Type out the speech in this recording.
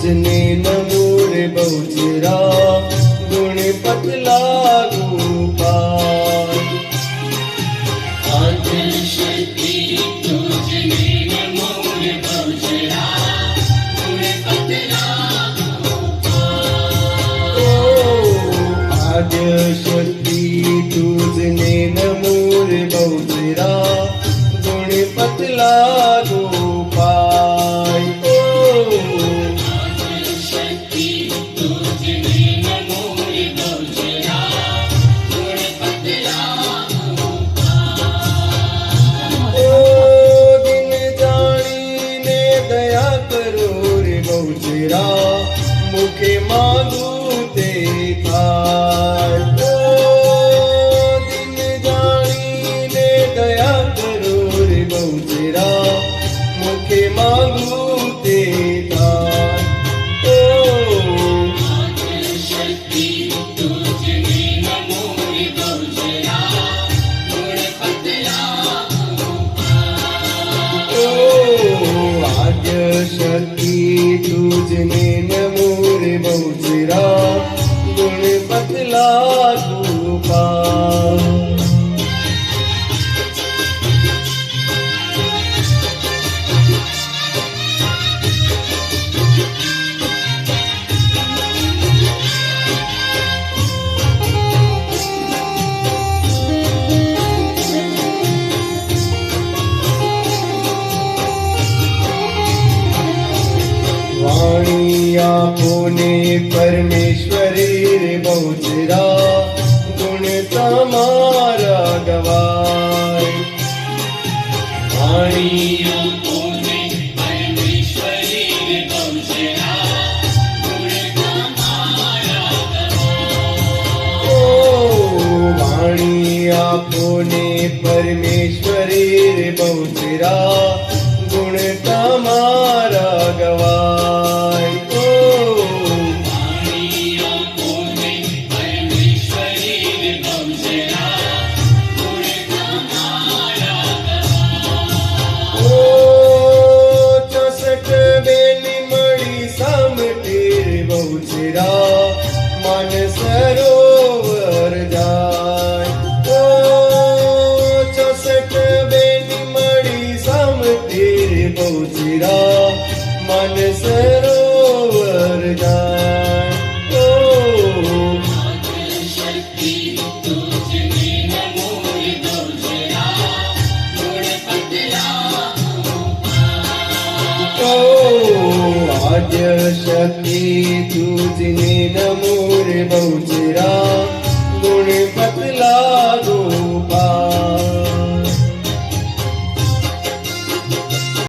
तुझने नमो रे बहुचरा गुण पतला गोपाल आद्य शक्ति तुझने नमो रे बहुचरा गुण पतला गोपाल आद्य शक्ति तुझने नमो रे बहुचरा गुण पतला गोपाल मुखे मांगू ते थाय दिन जानी ने दया करो रे बहुचरा मुखे मांगू ते थाय शक्ति तुझने नमो रे बहुचरा गुण पतला आद्य शक्ति तुझने नमो रे बहुचरा गुण पतला गोपाल वाणी आपने परमेश्वरी रे बहुचरा गुण तमारा गवाय वाणी आपने परमेश्वरी रे बहुचरा गुण तमारा गवाय वाणी आपने परमेश्वरी रे बहुचरा गुण तमारा गवाय बहुचरा मन सरोवर जाय 64 बेनी मड़ी समतीर बहुचरा मन सरोवर जाय शक्ति तुझने नमो रे बहुचरा गुण पतला आद्य शक्ति तुझने नमो रे बहुचरा